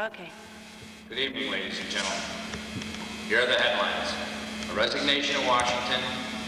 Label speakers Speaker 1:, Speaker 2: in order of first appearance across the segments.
Speaker 1: Okay.
Speaker 2: Good evening, ladies and gentlemen. Here are the headlines. A resignation in Washington,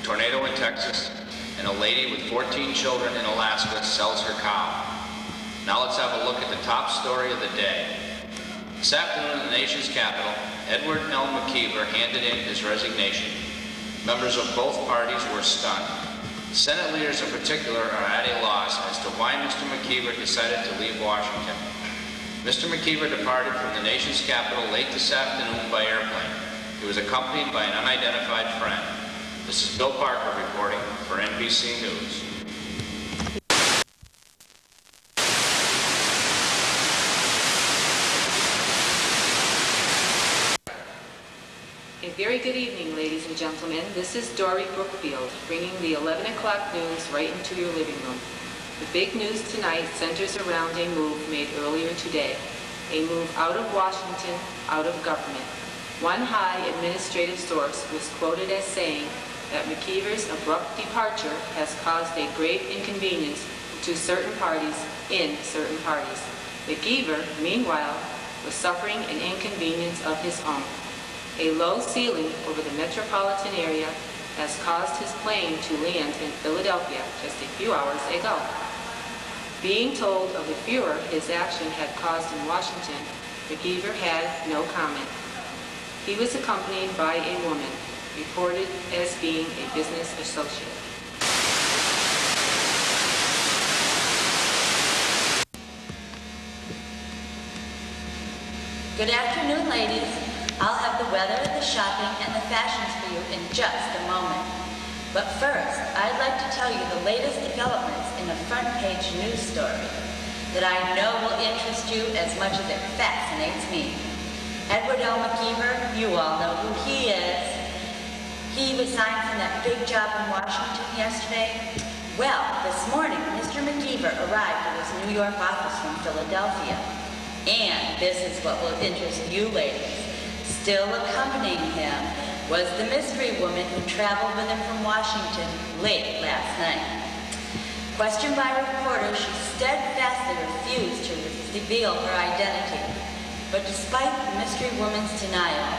Speaker 2: a tornado in Texas, and a lady with 14 children in Alaska sells her cow. Now let's have a look at the top story of the day. This afternoon in the nation's capital, Edward L. McKeever handed in his resignation. Members of both parties were stunned. Senate leaders in particular are at a loss as to why Mr. McKeever decided to leave Washington. Mr. McKeever departed from the nation's capital late this afternoon by airplane. He was accompanied by an unidentified friend. This is Bill Parker reporting for NBC News.
Speaker 3: A very good evening, ladies and gentlemen. This is Dory Brookfield, bringing the 11 o'clock news right into your living room. The big news tonight centers around a move made earlier today. A move out of Washington, out of government. One high administrative source was quoted as saying that McKeever's abrupt departure has caused a great inconvenience to certain parties in certain parties. McKeever, meanwhile, was suffering an inconvenience of his own. A low ceiling over the metropolitan area has caused his plane to land in Philadelphia just a few hours ago. Being told of the furor his action had caused in Washington, McKeever had no comment. He was accompanied by a woman, reported as being a business associate.
Speaker 4: Good afternoon, ladies. I'll have the weather, the shopping, and the fashions for you in just a moment. But first, I'd like to tell you the latest developments in a front-page news story that I know will interest you as much as it fascinates me. Edward L. McKeever, you all know who he is. He resigned from that big job in Washington yesterday. Well, this morning, Mr. McKeever arrived at his New York office from Philadelphia. And this is what will interest you ladies. Still accompanying him was the mystery woman who traveled with him from Washington late last night. Questioned by reporters, she steadfastly refused to reveal her identity. But despite the mystery woman's denial,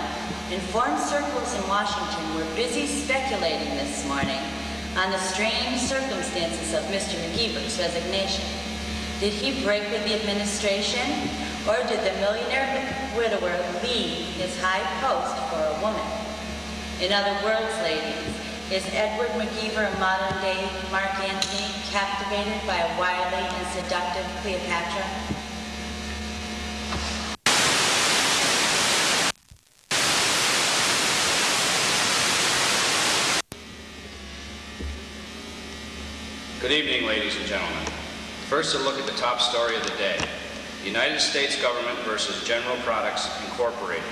Speaker 4: informed circles in Washington were busy speculating this morning on the strange circumstances of Mr. McKeever's resignation. Did he break with the administration, or did the millionaire widower leave his high post for a woman? In other words, ladies, is Edward McKeever a modern-day Mark Antony, captivated by a wily and seductive Cleopatra?
Speaker 2: Good evening, ladies and gentlemen. First, a look at the top story of the day. The United States government versus General Products Incorporated,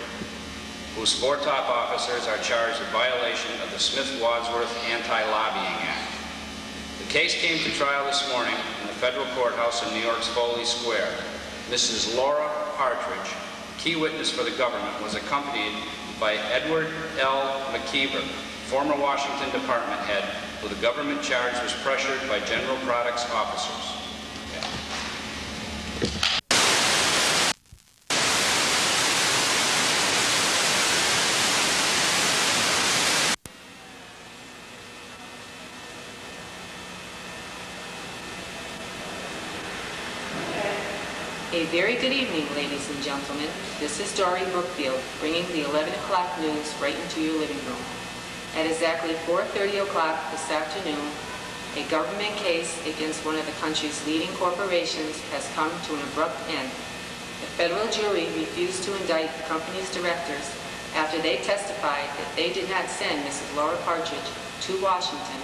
Speaker 2: whose four top officers are charged with violation of the Smith-Wadsworth Anti-Lobbying Act. The case came to trial this morning in the federal courthouse in New York's Foley Square. Mrs. Laura Partridge, key witness for the government, was accompanied by Edward L. McKeever, former Washington department head, who the government charged was pressured by General Products officers.
Speaker 3: A very good evening, ladies and gentlemen. This is Dory Brookfield, bringing the 11 o'clock news right into your living room. At exactly 4:30 o'clock this afternoon, a government case against one of the country's leading corporations has come to an abrupt end. The federal jury refused to indict the company's directors after they testified that they did not send Mrs. Laura Partridge to Washington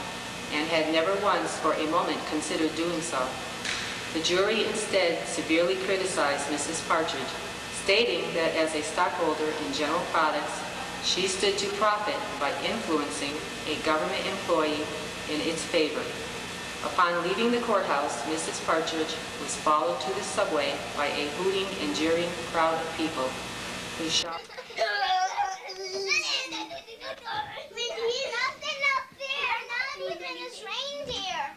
Speaker 3: and had never once for a moment considered doing so. The jury instead severely criticized Mrs. Partridge, stating that as a stockholder in General Products, she stood to profit by influencing a government employee in its favor. Upon leaving the courthouse, Mrs. Partridge was followed to the subway by a hooting and jeering crowd of people who shouted.
Speaker 5: He's nothing up there, not even his reindeer.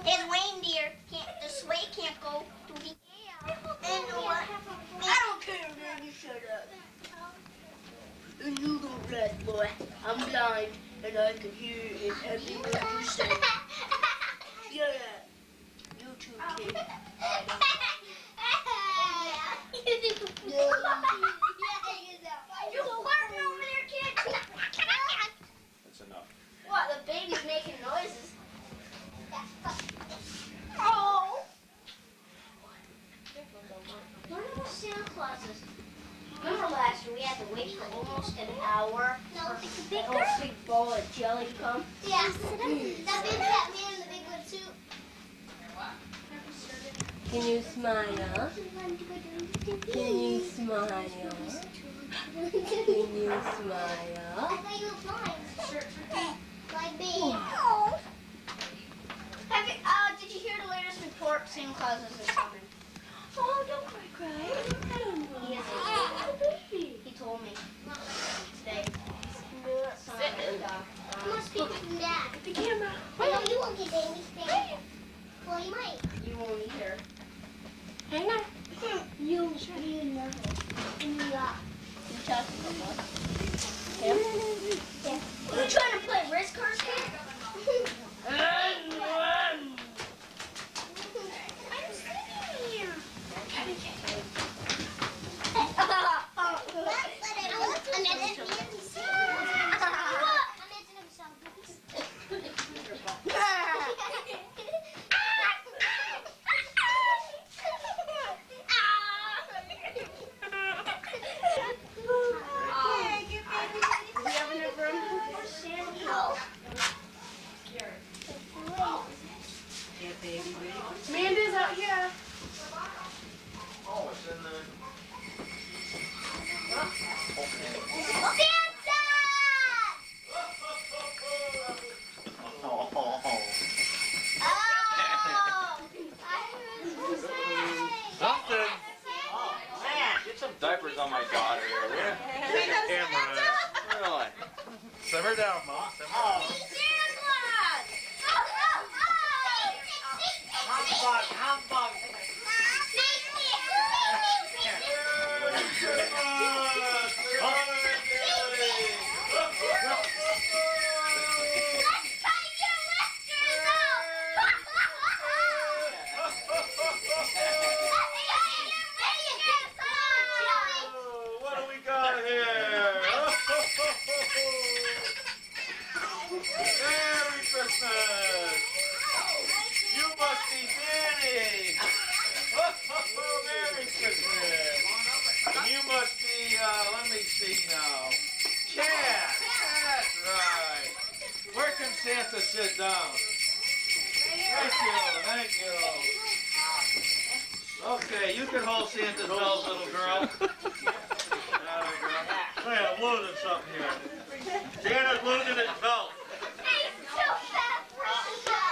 Speaker 5: His reindeer can't, the sleigh can't go through the air. And what? I don't care.
Speaker 1: And you don't red, boy. I'm blind, and I can hear in every word you say. Yeah, you too, kid.
Speaker 5: You farting over there, kid?
Speaker 2: That's enough.
Speaker 5: What? The baby's making noises. Oh! Where are those Santa Clauses? Remember last year we had to wait for almost an hour for a whole big bowl of jelly to come? Yeah. That big fat man in the big wood suit.
Speaker 1: Can you smile? Can you smile? Can you smile?
Speaker 5: I thought you were blind. Blind baby. Did you hear the latest report? Santa Claus isn't coming.
Speaker 1: Oh, don't cry.
Speaker 5: He is. He told me today. You must speak from Dad.
Speaker 1: The camera.
Speaker 5: I know you won't get anything. Well, you might. You won't either.
Speaker 1: Hang on.
Speaker 5: You know. Yeah.
Speaker 1: You talking about
Speaker 5: Yeah. You trying to play risk cars, kid?
Speaker 1: Amanda's out here.
Speaker 2: Oh, it's in the...
Speaker 5: Santa!
Speaker 2: Oh. Something. Oh, man. Get some diapers on my daughter here, will you? Camera. Really? Simmer down, Mom. Simmer down. Humbug. What do we got here? Merry Christmas! You must be Danny! Merry Christmas! And you must be, let me see now, Chad! That's right! Where can Santa sit down? Thank you. Okay, you can hold Santa's bells, little girl. Hey, I'm losing something here. Santa's losing his belt.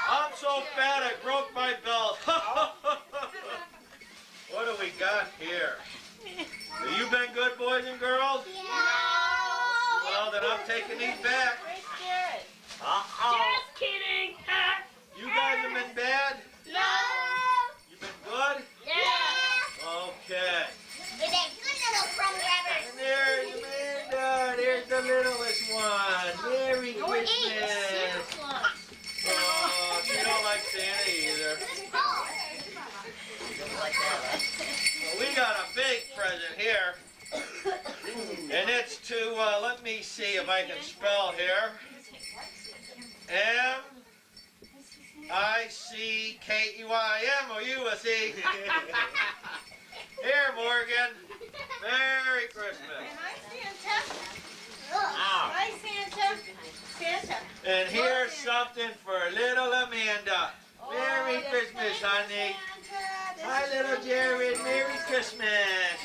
Speaker 2: I'm so fat I broke my belt. What do we got here? Have you been good, boys and girls? Well, then I'm taking these back.
Speaker 1: Just kidding.
Speaker 5: You guys have been bad? No. You've been good? Yeah. Okay. You're that good little crumb grabbers.
Speaker 2: And there's Amanda. There's the littlest one. Merry Christmas. Oh, you don't like Santa either. Well, we got a big present here. And it's to, let me see if I can spell here. M-I-C-K-U-I-M-O-U-S-E. Here, Morgan. Merry Christmas.
Speaker 1: Hi, Santa. Santa.
Speaker 2: And here's something for little Amanda. Merry Christmas, honey. Hi, little Jared. Merry Christmas.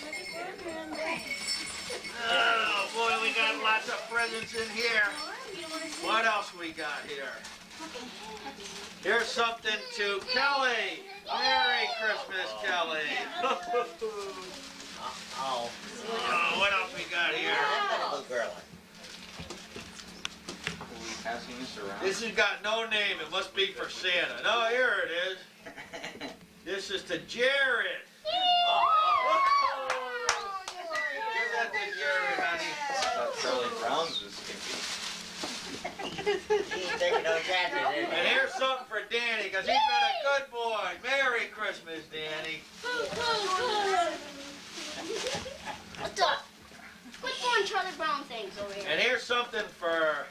Speaker 2: Oh, boy, we got lots of presents in here. What else we got here? Here's something to Kelly. Merry Christmas, Kelly. Oh, what else we got here?
Speaker 6: Passing this around.
Speaker 2: This has got no name. It must be for Santa. No, here it is. This is to Jared. Give that to Jared, honey.
Speaker 7: He's taking no chances, isn't he?
Speaker 8: And here's something for Danny, because he's been a good boy. Merry Christmas, Danny.
Speaker 5: What's up? Quit throwing Charlie Brown things over here.
Speaker 8: And here's something for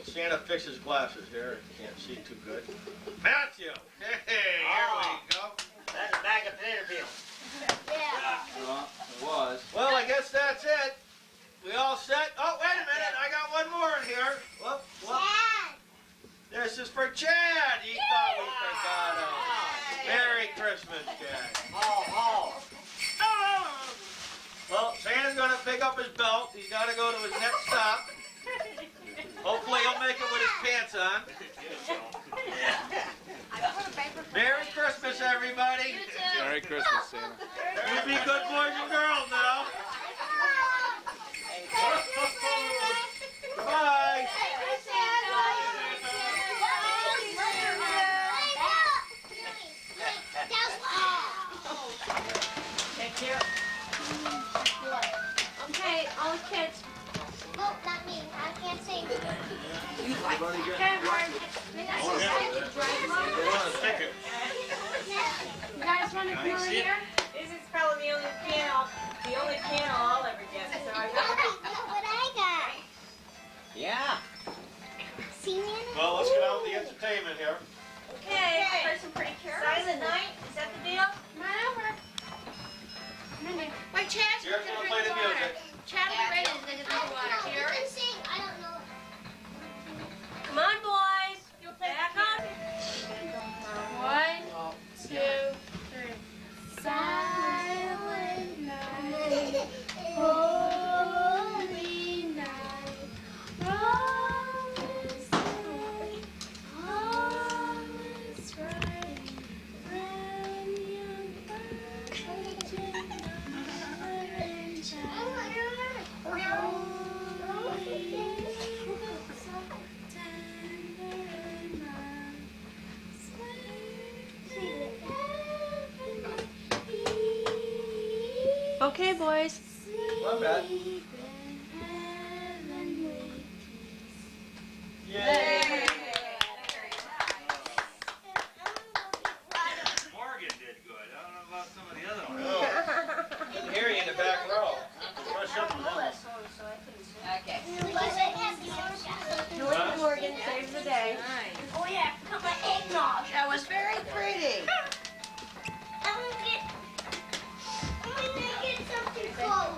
Speaker 8: Santa fixes glasses here. Can't see too good. Matthew! Hey, here we go.
Speaker 7: That's a bag of potato peels.
Speaker 5: Yeah.
Speaker 6: It was.
Speaker 8: Well, I guess that's it. We all set? Oh, wait a minute. I got one more in here. Whoop, whoop. This is for Chad. He thought we forgot him. Merry Christmas, Chad.
Speaker 7: Oh.
Speaker 8: Well, Santa's going to pick up his belt. He's got to go to his next stop. Hopefully he'll make it with his pants on. Merry Christmas, everybody.
Speaker 6: Merry Christmas, Santa.
Speaker 8: You be good boys and girls now. Bye.
Speaker 5: Take care. Okay, all the kids.
Speaker 9: No, not me. I can't sing.
Speaker 5: Okay, everyone. You guys want to come over here?
Speaker 3: This is probably the only piano I'll ever get, so I
Speaker 9: Look what I got.
Speaker 7: Yeah.
Speaker 9: See me?
Speaker 8: Well, let's get on with the entertainment here.
Speaker 5: Okay, I heard some pretty carols.
Speaker 3: Silent Night, is that the deal?
Speaker 5: Come on over. Come in here. Wait, Chad's
Speaker 8: Here's
Speaker 5: gonna
Speaker 8: gonna
Speaker 5: drink
Speaker 8: play the
Speaker 5: water.
Speaker 8: music.
Speaker 5: Chad will be ready to drink water.
Speaker 9: You
Speaker 5: Here.
Speaker 9: can sing. I don't know.
Speaker 3: Come on, boys. You'll play back up.
Speaker 5: 1, 2, 3. Silent night, holy night, all is bright, all is right, round young virgin mother and child, holy, so tender and mild. Okay, boys.
Speaker 8: Not bad. Yay!
Speaker 6: Morgan did good. I don't know about some of the other ones.
Speaker 8: Oh. Didn't hear you in the back row. Push up and down.
Speaker 3: Okay.
Speaker 5: Julie Morgan saves the day.
Speaker 9: Oh yeah, cut my eggnog.
Speaker 3: That was very pretty.
Speaker 9: I'm gonna get something cold.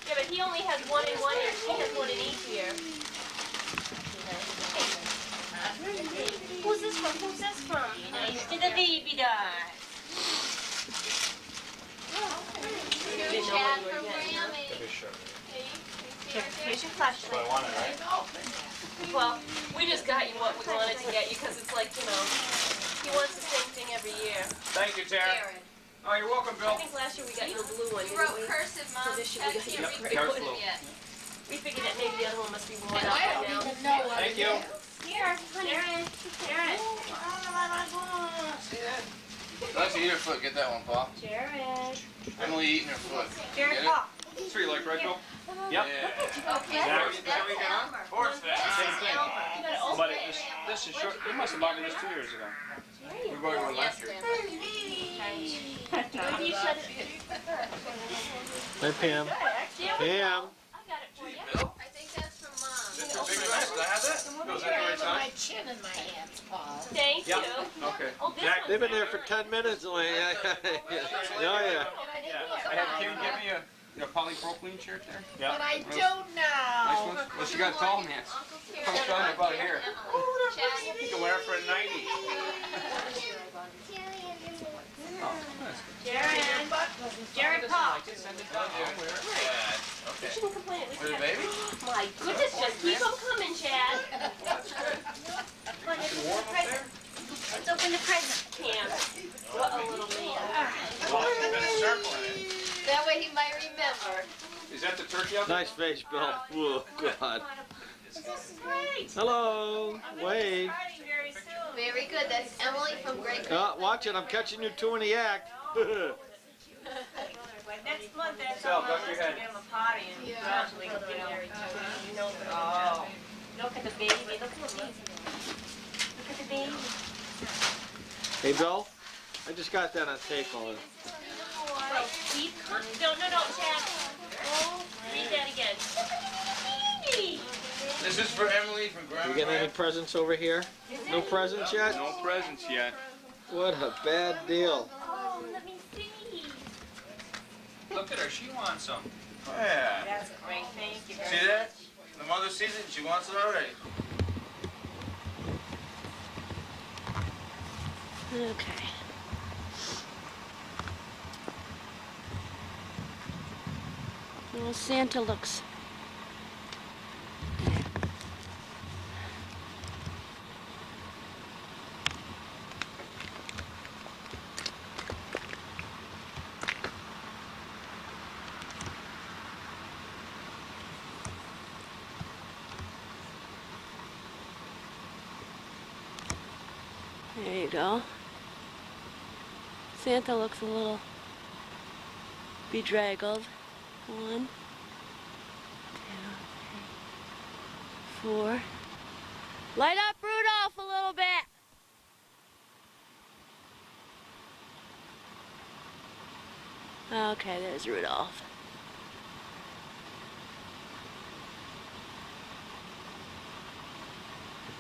Speaker 3: Yeah, but he only has one in one ear. She has one in each ear. Who's this from? Who's this from? Nice to the baby doll.
Speaker 5: Chad from Miami.
Speaker 3: Here's your flashlight.
Speaker 6: I wanted, right?
Speaker 3: Well, we just got you what we wanted to get you because it's like, you know, he wants the same thing every year.
Speaker 8: Thank you, Tara. Oh, you're welcome,
Speaker 3: I
Speaker 8: Bill.
Speaker 3: think last year we got you a blue one.
Speaker 10: You
Speaker 3: didn't
Speaker 10: wrote
Speaker 3: we?
Speaker 10: cursive, Mom.
Speaker 3: So this year we got you a gray
Speaker 6: Careful.
Speaker 3: one.
Speaker 10: Yet.
Speaker 3: We figured that maybe the other one must be worn out by now.
Speaker 8: Thank you.
Speaker 3: Here, Sharon. Sharon.
Speaker 6: See that? Let's eat her foot. Get that one, Paul.
Speaker 3: Sharon.
Speaker 6: Emily eating her foot.
Speaker 3: Sharon,
Speaker 6: Get it?
Speaker 3: Paul.
Speaker 6: That's what you like, right, Bill?
Speaker 8: Yep.
Speaker 5: Okay.
Speaker 8: Of course, same thing.
Speaker 6: But this is short. You must have bought me this 2 years ago.
Speaker 8: We bought one last year.
Speaker 10: Hi, Pam. Pam.
Speaker 5: I got it for you.
Speaker 9: I think that's from Mom.
Speaker 8: Is it big enough? Did I have that? Was that the right
Speaker 9: My
Speaker 8: size?
Speaker 9: chin in my hands, Paul.
Speaker 5: Thank
Speaker 8: Yep.
Speaker 5: you.
Speaker 8: Okay.
Speaker 5: Oh, this
Speaker 8: Jack,
Speaker 5: one's
Speaker 10: They've been there for 10 minutes. Oh, yeah.
Speaker 6: Yeah. I had Kim give me a polypropylene shirt there.
Speaker 9: But I
Speaker 6: Nice.
Speaker 9: don't
Speaker 6: Nice
Speaker 9: know.
Speaker 6: one. Well, she got tall hands. I'm trying about here. You can wear it for a 90.
Speaker 5: Jared Paul.
Speaker 6: Just send it down. I'll wear it.
Speaker 8: Yeah. Okay.
Speaker 5: Shouldn't complain. It was
Speaker 8: With a
Speaker 5: good.
Speaker 8: baby?
Speaker 5: My goodness, just keep them coming, Chad.
Speaker 8: That's good.
Speaker 5: Let's
Speaker 8: Warm up there?
Speaker 5: open the present. Pam, what a little man.
Speaker 8: Well, there's been a circle in it.
Speaker 9: That way he might remember.
Speaker 6: Is that the turkey out there?
Speaker 10: Nice face, Bill. Whoa, God.
Speaker 5: This is great.
Speaker 10: Hello. Wade.
Speaker 5: Very soon.
Speaker 9: Very good. That's Emily from Great.
Speaker 10: Watch it. I'm catching you two in the act.
Speaker 5: Next month, that's
Speaker 6: Sal,
Speaker 5: all
Speaker 6: duck
Speaker 5: I
Speaker 6: your
Speaker 5: was to
Speaker 6: head.
Speaker 5: give him a party and gradually, you know, look at the baby, look at the baby. Look at the baby.
Speaker 10: Hey, Bill. I just got that on tape already.
Speaker 5: Right, keep, no, Chad. Oh, read that again. Look at the baby.
Speaker 8: This is for Emily from Grandma.
Speaker 10: You getting any presents over here? No presents yet?
Speaker 6: No presents yet.
Speaker 10: What a bad deal.
Speaker 5: Oh, let me see.
Speaker 6: Look at her. She wants some.
Speaker 8: Yeah.
Speaker 5: That's great, thank you very
Speaker 8: See that? The mother sees it and she wants it already.
Speaker 1: Okay. Well, Santa looks. There you go. Santa looks a little bedraggled. 1, 2, 3, 4. Light up Rudolph a little bit. Okay, there's Rudolph.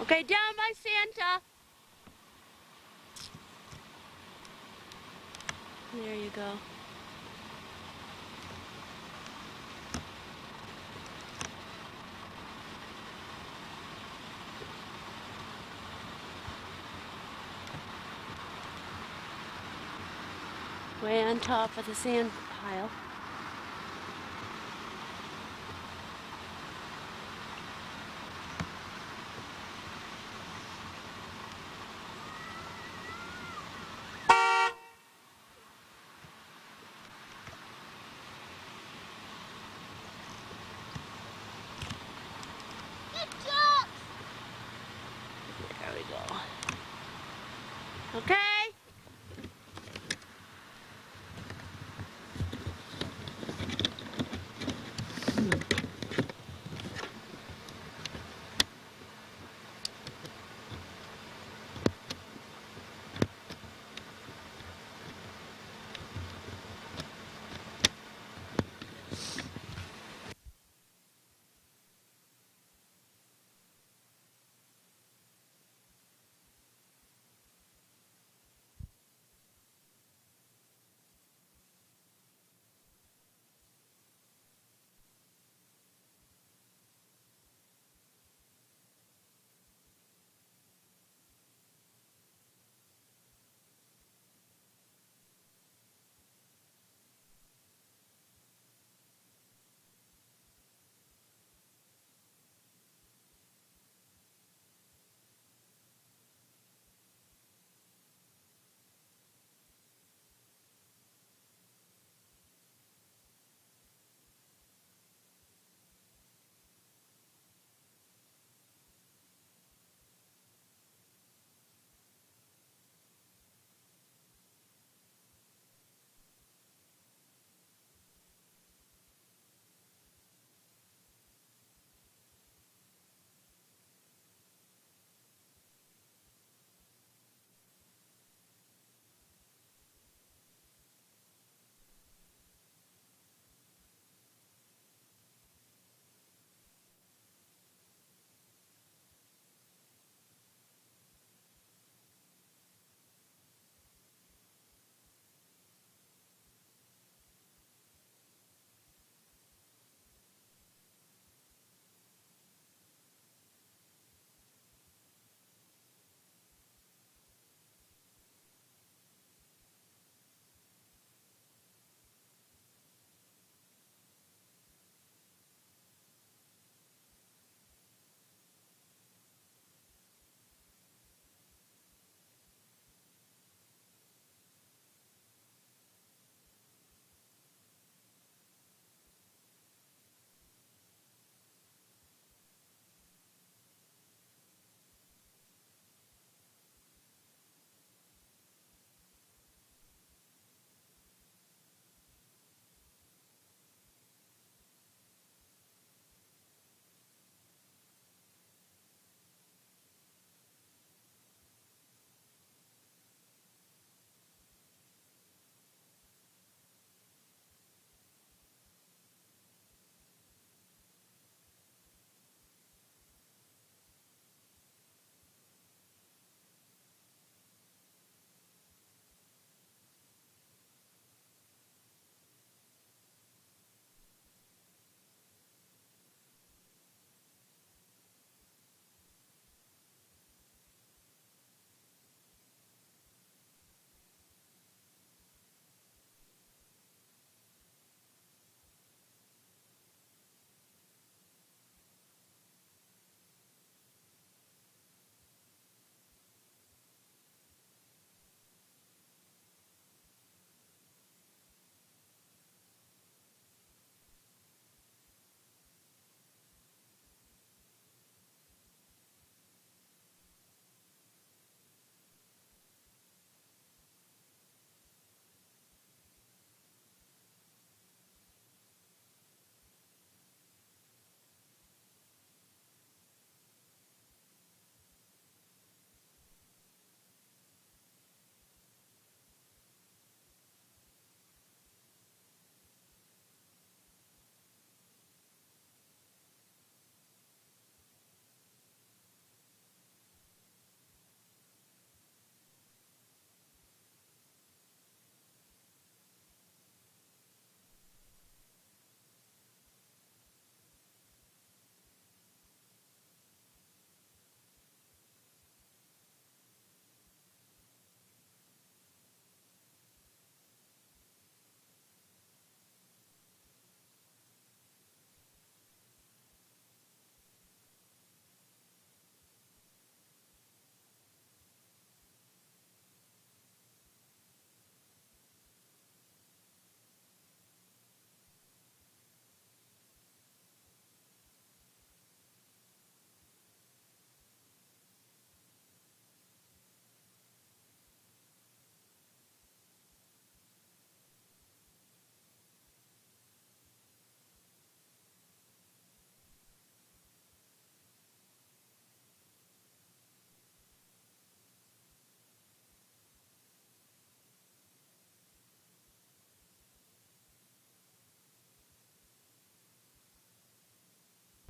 Speaker 1: Okay, down by Santa. There you go. Way on top of the sand pile.